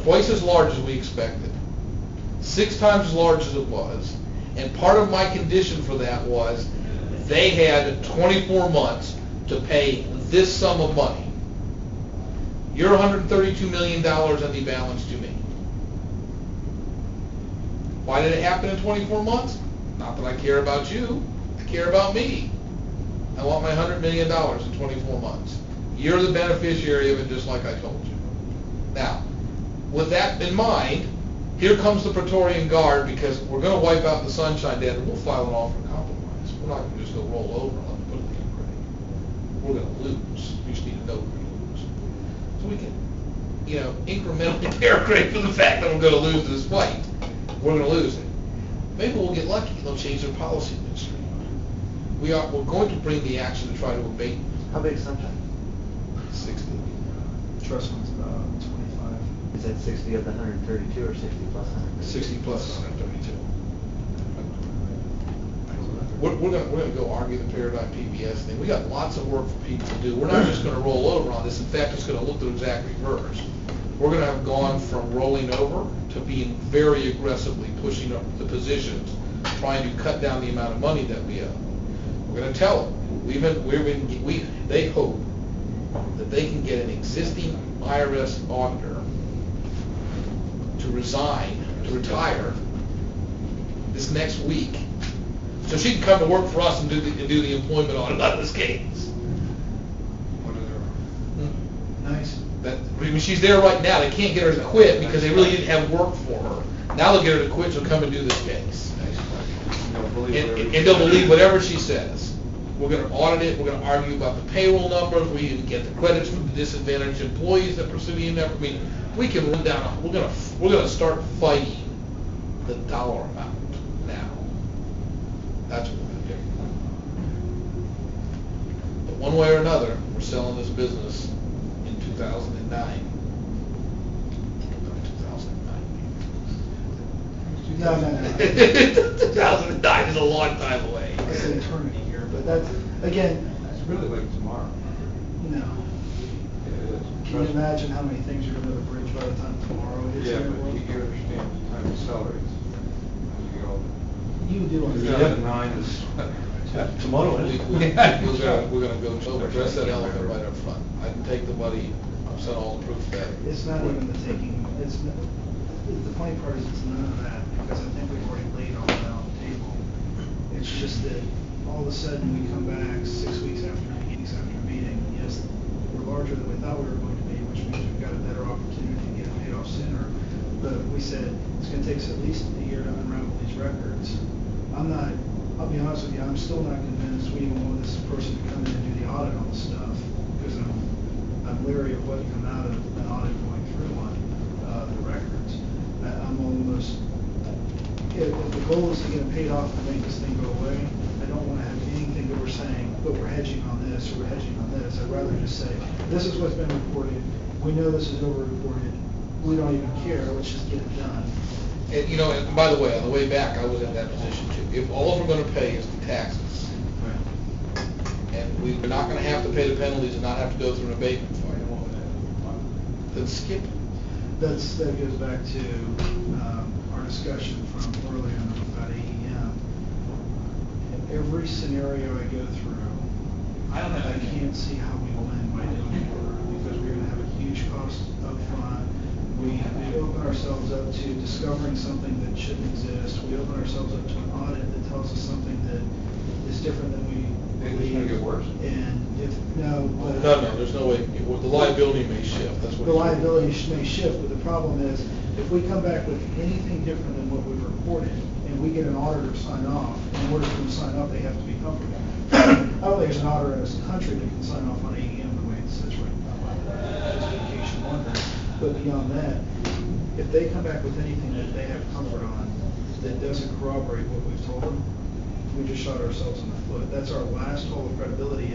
twice as large as we expected, 6 times as large as it was, and part of my condition for that was they had 24 months to pay this sum of money. You're $132 million on the balance to me. Why did it happen in 24 months? Not that I care about you, I care about me. I want my $100 million in 24 months. You're the beneficiary of it, just like I told you. Now, with that in mind, here comes the Praetorian Guard, because we're going to wipe out the sunshine debt and we'll file an offer of compromise. We're not going to just go roll over and let them put it in grade. We're going to lose. We just need to know we're going to lose. So we can, incrementally bear grade for the fact that we're going to lose this fight. We're going to lose it. Maybe we'll get lucky and they'll change their policy midstream. We're going to bring the action to try to abate. How big is sunshine? 60. Trust fund's about 25. Is that 60 of the 132 or 60 plus 132? 60 plus 132. We're going to go argue the Paradigm PBS thing. We got lots of work for people to do. We're not just going to roll over on this. In fact, it's going to look the exact reverse. We're going to have gone from rolling over to being very aggressively pushing up the positions, trying to cut down the amount of money that we owe. We're going to tell them they hope that they can get an existing IRS auditor to resign, to retire this next week, so she can come to work for us and do the employment audit on this case. Nice. She's there right now. They can't get her to quit because they really didn't have work for her. Now they'll get her to quit. She'll come and do this case, and they'll believe whatever she says. We're going to audit it. We're going to argue about the payroll numbers. We can get the credits from the disadvantaged employees that pursue the endeavor. I mean, we can run down. We're going to start fighting the dollar amount now. That's what we're going to do. But one way or another, we're selling this business in 2009. 2009 is a long time away. It's an eternity here, but that's, again... It's really like tomorrow. No. Yeah, Can you imagine how many things you're going to bridge by the time tomorrow is? Yeah, but you understand the time accelerates. You do understand. 2009 is... Tomorrow We're is. going to go address that elephant right up front. I can take the money, I've sent all the proof that. It's not even the taking, the funny part is it's none of that, because I think we've already laid all that on the table. It's just that all of a sudden we come back 6 weeks after meeting, yes, we're larger than we thought we were going to be, which means we've got a better opportunity to get it paid off sooner. But we said it's going to take us at least a year to unravel these records. I'll be honest with you, I'm still not convinced we even want this person to come in and do the audit on the stuff, because I'm leery of what can come out of an audit going through on the records. I'm almost, if the goal is to get it paid off and make this thing go away, I don't want to have anything that we're saying, but we're hedging on this or we're hedging on this. I'd rather just say, this is what's been reported, we know this is over-reported, we don't even care, let's just get it done. And, and by the way, on the way back, I was in that position too. If all we're going to pay is the taxes, and we're not going to have to pay the penalties and not have to go through an abatement fight, then skip it. That goes back to our discussion from earlier about AEM. In every scenario I go through, I can't see how we win by doing it, because we're going to have a huge cost up front. We open ourselves up to discovering something that shouldn't exist. We open ourselves up to an audit that tells us something that is different than we believe. It's going to get worse. And no, there's no way. The liability may shift. That's what the liability may shift, but the problem is, if we come back with anything different than what we've reported, and we get an auditor to sign off, in order for them to sign off, they have to be comfortable. I don't think there's an auditor in this country that can sign off on AEM the way it sits right now, just in case you wonder. But beyond that, if they come back with anything that they have comfort on that doesn't corroborate what we've told them, we just shot ourselves in the foot. That's our last hole of credibility.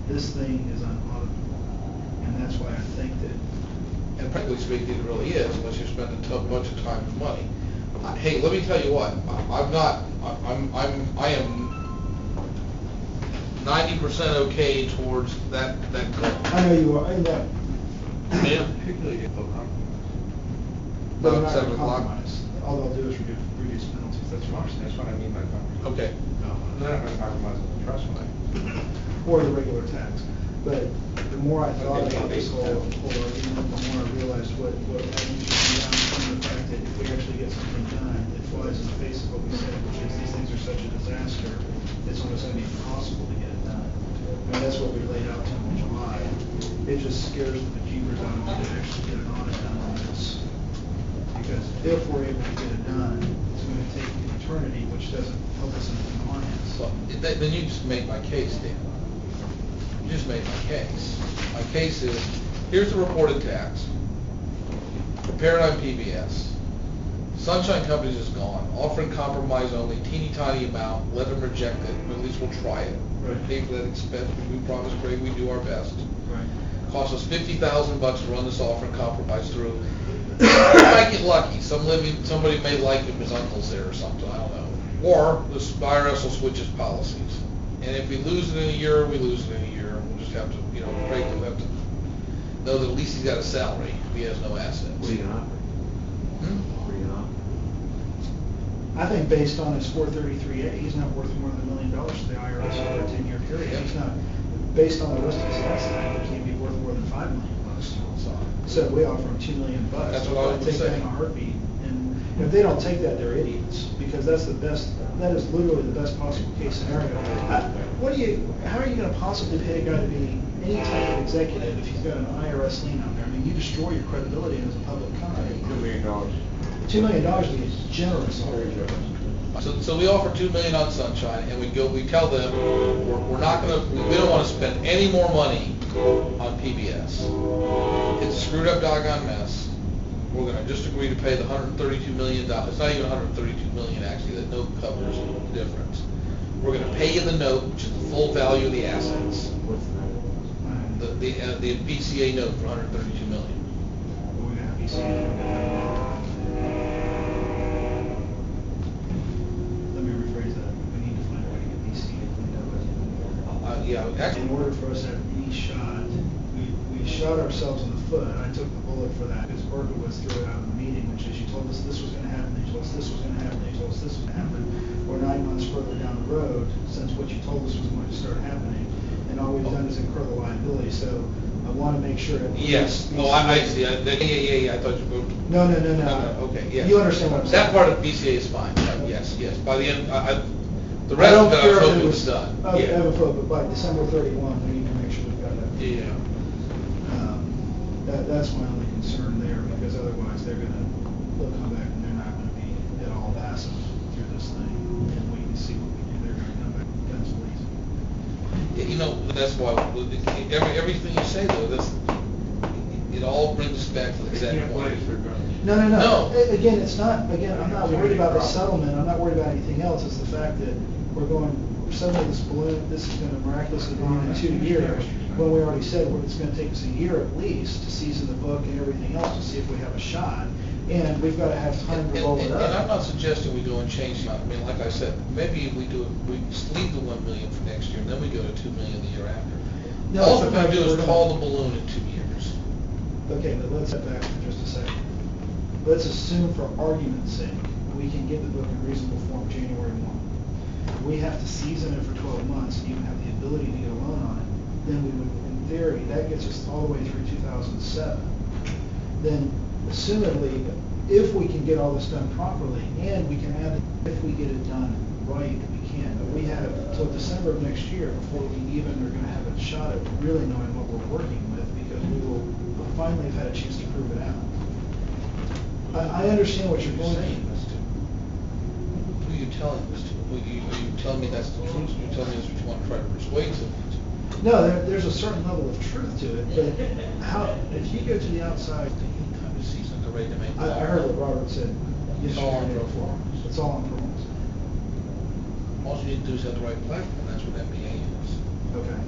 This thing is unauditable, and that's why I think that. And frankly speaking, it really is, unless you spend a bunch of time and money. Hey, let me tell you what. I am 90% okay towards that goal. I know you are. I know. Yeah. But they're about not 7 gonna o'clock? compromise. All they'll do is reduce penalties, that's what I'm saying. That's what I mean by compromise. Okay. No, they're not gonna compromise on the trust fund. Or the regular tax. But the more I thought about this whole argument, the more I realized what I need to do down from the fact that if we actually get something done, it flies in the face of what we said, which is these things are such a disaster, it's almost gonna be impossible to get it done. I mean, that's what we laid out to them in July. It just scares the bejeebers out of me to actually get an audit done on this. Because if we're able to get it done, it's gonna take an eternity, which doesn't help us in the compliance. So, then you just made my case, Dan. You just made my case. My case is, here's the reported tax, prepared on PBS. Sunshine Companies is gone, offering compromise only, teeny tiny amount, let them reject it, but at least we'll try it. Right. Pay for that expense, we promise Craig we do our best. Right. Cost us $50,000 to run this offer and compromise through. We might get lucky, somebody may like him, his uncle's there or something, I don't know. Or the IRS will switch its policies. And if we lose it in a year, we lose it in a year. We'll just have to, Craig will have to know that at least he's got a salary if he has no assets. What are you gonna offer? What are you gonna offer? I think based on his 433A, he's not worth more than $1 million to the IRS over a 10-year period. Yep. He's not, based on the rest of his asset, he can't be worth more than $5 million. So we offer him $2 million. That's what I would Take that say. in a heartbeat. And if they don't take that, they're idiots, because that's the best, that is literally the best possible case scenario. How are you gonna possibly pay a guy to be any type of executive if he's got an IRS lien out there? I mean, you destroy your credibility as a public company. $2 million. $2 million is generous already. So we offer $2 million on Sunshine, and we tell them, we don't want to spend any more money on PBS. It's a screwed up doggone mess. We're gonna just agree to pay the $132 million. It's not even $132 million actually, that note covers the difference. We're gonna pay you the note, which is the full value of the assets. What's that? The BCA note for $132 million. We're gonna have BCA. Let me rephrase that. We need to find a way to get BCA cleaned up. Yeah, actually. In order for us to have any shot, we shot ourselves in the foot. I took the bullet for that because Berkowitz threw it out in the meeting, which is you told us this was going to happen, you told us this was going to happen, you told us this was going to happen. We're 9 months further down the road since what you told us was going to start happening, and all we've done is incur the liability. So I want to make sure that. Yes. Oh, I see. Yeah. I thought you moved. No. Okay. Yeah. You understand what I'm saying? That part of BCA is fine. Yes. By the end, the rest of it, I was hoping it was done. I have a vote, but by December 31, we need to make sure we've got that. Yeah. That's my only concern there, because otherwise they'll come back and they're not gonna be at all passive through this thing, and we can see what we do, they're gonna come back with guns blazing. That's why everything you say though, it all brings us back to the exact point. No. No. Again, I'm not worried about the settlement, I'm not worried about anything else, it's the fact that suddenly this is gonna miraculously balloon in 2 years, when we already said it's gonna take us a year at least to season the book and everything else to see if we have a shot, and we've gotta have time to roll it up. And I'm not suggesting we go and change, like I said, maybe we leave the 1 million for next year, and then we go to 2 million the year after. No, All we're gonna do we're is call the balloon in 2 years. Okay, but let's step back for just a second. Let's assume for argument's sake, we can get the book in reasonable form January 1. We have to season it for 12 months and even have the ability to get a loan on it, then we would, in theory, that gets us all the way through 2007. Then, assumedly, if we can get all this done properly, and we can add, if we get it done right, we can. But we have till December of next year before we even are going to have a shot at really knowing what we're working with, because we will finally have had a chance to prove it out. I understand what you're saying. Who are you telling this to? Are you telling me that's the truth? Are you telling me that's what you want to try to persuade someone to? No, there's a certain level of truth to it, but if you go to the outside, Time to season, they're ready to make. I heard what Robert said. It's all on pro forma. It's all on performance. All you need to do is have the right platform, that's what MBA is. Okay.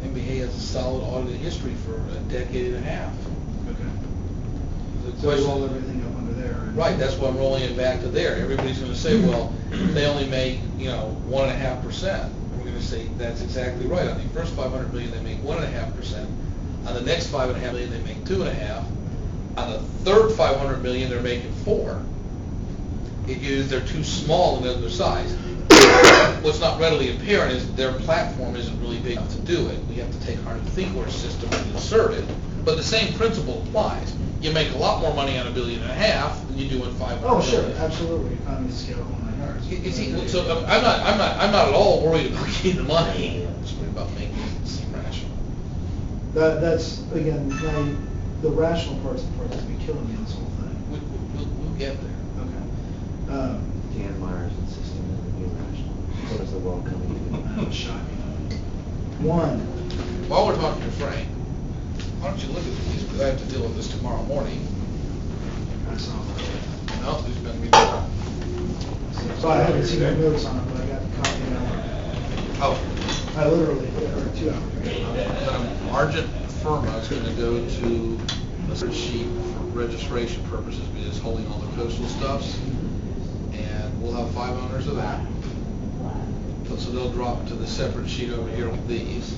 MBA has a solid audited history for a decade and a half. Okay. The So we question- roll everything up under there. Right, that's why I'm rolling it back to there. Everybody's gonna say, well, they only make, 1.5%. We're gonna say, that's exactly right. On the first 500 million, they make 1.5%. On the next 5.5 million, they make 2.5. On the third 500 million, they're making 4. They're too small in their size. What's not readily apparent is their platform isn't really big enough to do it. We have to take our ThinkWorks system and insert it, but the same principle applies. You make a lot more money on $1.5 billion than you do in 500 Oh, sure, million. absolutely, economies of scale, whole 9 yards. You see, so I'm not at all worried about getting the money. I'm just worried about making it seem rational. That's, again, the rational part's the part that's been killing me in this whole thing. We'll get there. Okay. Dan Myers insisting that it be rational. So is the world coming to That was shocking. One, While we're talking to Frank, why don't you look at these, because I have to deal with this tomorrow morning. I saw that. No, these been reviewed. So I haven't seen the notes on it, but I got the copy now. Oh. I literally, or 2 hours ago. Argent Firma is going to go to a spreadsheet for registration purposes, because it's holding all the coastal stuffs, and we'll have 5 owners of that. So they'll drop to the separate sheet over here with these.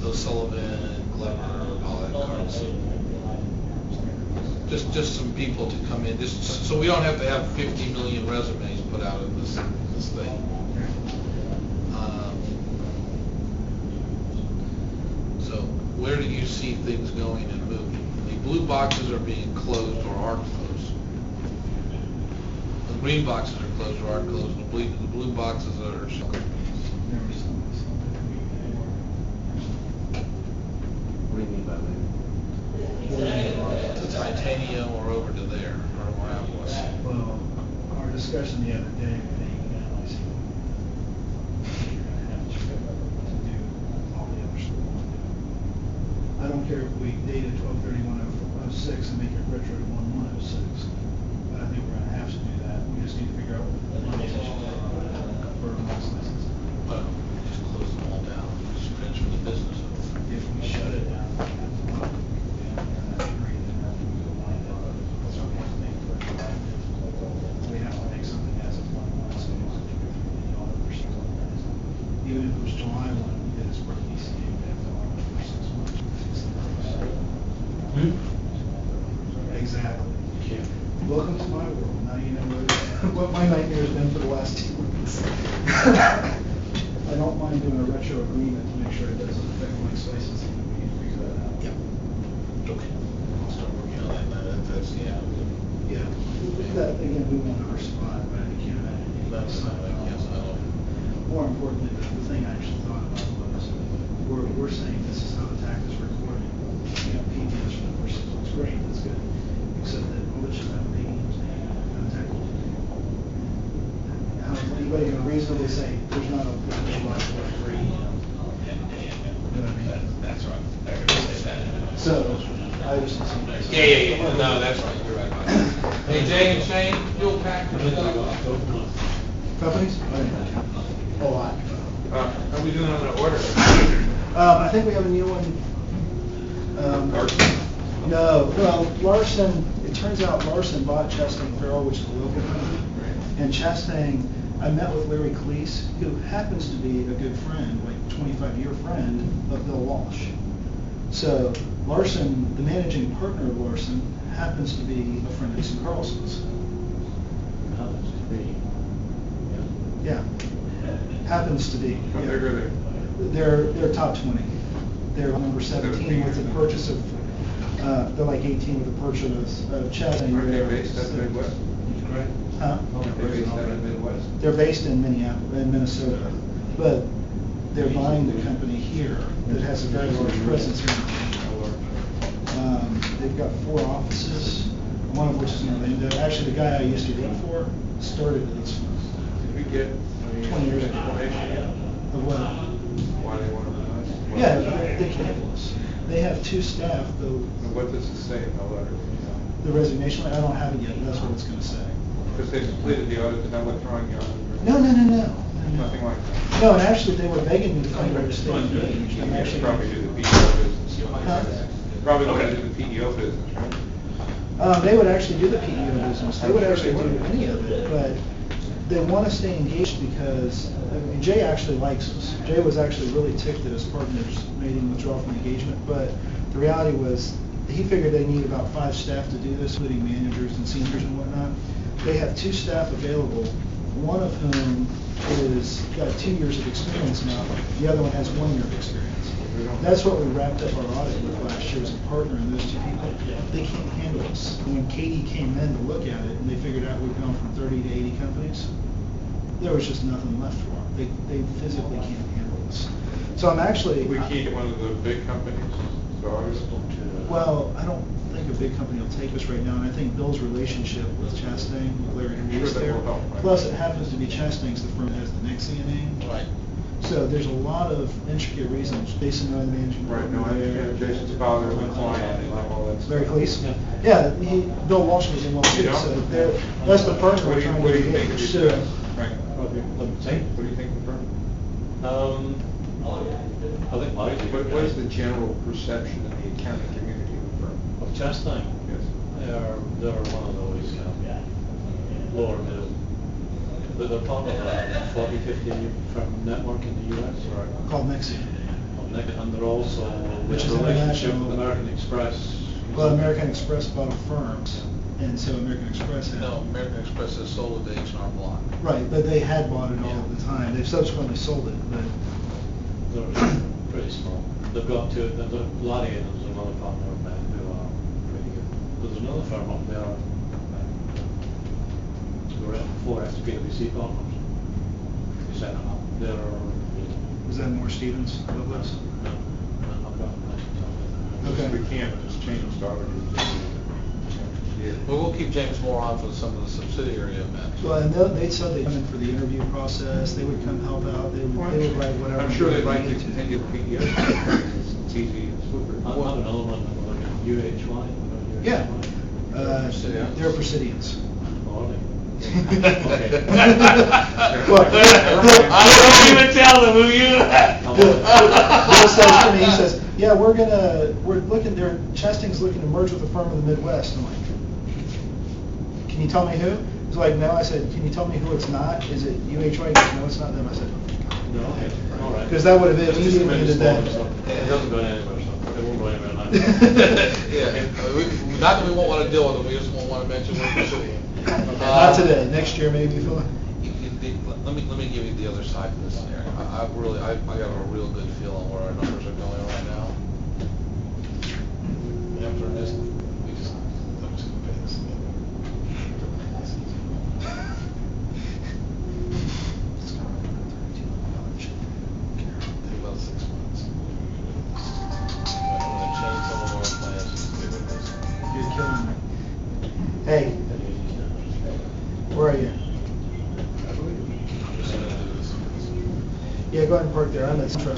O'Sullivan, Glover, all that cards. Just some people to come in, just so we don't have to have 50 million resumes put out of this thing. So where do you see things going and moving? The blue boxes are being closed or are closed. The green boxes are closed or are closed. The blue boxes are shut. What do you mean by that? To Titanium or over to there, or where I was. Well, our discussion the other day, I don't care if we date it 12/31/06 and make it retro to 1/1/06, but I think we're gonna have to do that. We just need to figure out what the money is for a license. Well, just close them all down, just transfer the business over. If we shut it down, we have to make something as of 1/1, so even if it was July 1, we did this for PCA, we have to honor it for 6 months. Exactly. Welcome to my world. Now you know what my nightmare's been for the last 2 weeks. I don't mind doing a retro agreement to make sure it doesn't affect my licensing, but we need to figure that out. Yep. Okay. I'll start working on that. That's, yeah. Yeah. That, again, we want our spot, but I can't imagine. That's not like, yes, I don't. More importantly, the thing I actually thought about was, we're saying this is how the tax is recorded. You know, PDS for the person, it's great, that's good. Except that all it should have a name's name, contact. How is anybody gonna reasonably say, there's not a potential lot for free? You know what I mean? That's right. I heard you say that. So, I just. Yeah. No, that's right. You're right about that. Hey, Jay and Shane, fuel pack. Companies? A lot. Are we doing on the order? I think we have a new one. No, well, Larson, it turns out Larson bought Chastang Farrell, which is a local company. And Chastang, I met with Larry Cleese, who happens to be a good friend, like 25-year friend of Bill Walsh. So Larson, the managing partner of Larson, happens to be a friend of Jason Carlson's. Oh, that's pretty. Yeah, happens to be. How big are they? They're top 20. They're number 17 with the purchase of, they're like 18 with the purchase of Chastang. Aren't they based at the Midwest? Huh? Aren't they based out of the Midwest? They're based in Minnesota, but they're buying the company here that has a very large presence here. They've got 4 offices, one of which is in Orlando. Actually, the guy I used to work for started this Did we get 20 years ago. explanation yet? Of what? Why they want to run us? Yeah, they canceled us. They have 2 staff, though. And what does it say in the letter? The resignation, I don't have it yet, that's what it's gonna say. Because they completed the audit, they're not withdrawing the audit? No. Nothing like that? No, and actually, they were begging me to find out to stay engaged. I'm actually. Probably do the PEO business. Huh? Probably want to do the PEO business, right? They would actually do the PEO business. They would actually do any of it, but they want to stay engaged because, I mean, Jay actually likes us. Jay was actually really ticked that his partners made him withdraw from engagement, but The reality was, he figured they need about 5 staff to do this, including managers and seniors and whatnot. They have 2 staff available, one of whom got 2 years of experience now, the other one has 1 year of experience. That's what we wrapped up our audit with last year, as a partner in those 2 people. They can't handle us. When Katie came in to look at it, and they figured out we've gone from 30 to 80 companies, there was just nothing left for them. They physically can't handle us. So I'm actually... We keep one of the big companies, Well, I don't think a big company will take us right now, and I think Bill's relationship with Chastain, with Larry Reese that there, will help, right? plus it happens to be Chastain's the firm that has the Nexia name. Right. So there's a lot of intricate reasons. Jason, the managing Right, partner no, I there. understand Jason's father, the client, and all that stuff. Larry Cleese? Yeah, Bill Walsh was involved You too, know? so that's the partner What we're do you- trying what to do you think of engage. these So, guys? Frank, Let me say. what do you think of the firm? I think largely. What is the general perception in the accounting community of the firm? Of Chastain? Yes. They're one of those lower middle. But they're part of a 40, 50 firm network in the US, or called Nexia. and they're also Which with is a relationship international. with American Express. Well, American Express bought a firm, and so American Express had... No, American Express has sold it to H&R Block. Right, but they had bought it all the time. They've subsequently sold it, but... They're pretty small. They've got two, Larry and there's another partner of mine who are pretty good. There's another firm up there, who are at 4X PwC partners. They set it up. They're... Was that more Stevens? What was? No, I've got Okay. We can't, but it's changed already. Yeah. Well, we'll keep James Moore on for some of the subsidiary events. Well, and they said they'd come in for the interview process, they would come help out, they would write whatever. I'm sure they'd like to they needed continue the PDO. It's easy, it's super. I have another one, UHY. Yeah, Presidians. they're Presidians. Oh, are they? Well, don't even tell them who you Bill says to me, he says, yeah, we're looking, Chastain's looking to merge with a firm in the Midwest. I'm like, can you tell me who? He's like, no. I said, can you tell me who it's not? Is it UHY? He goes, no, it's not them. I said, No, okay, all right. because that would have been It's just immediately into that. It doesn't go anywhere, so it won't go anywhere now. Yeah, not that we won't want to deal with them, we just won't want to mention we're Presidian. Not today, next year maybe, Phil. Let me give you the other side of this scenario. I got a real good feel on where our numbers are going right now. After this, I'm just gonna pay this again. Take about 6 months. I'm gonna change some of our plans to do with this. You're killing me. Hey, where are you? I'm just gonna do this. Yeah, go ahead and park there. I'm at Trust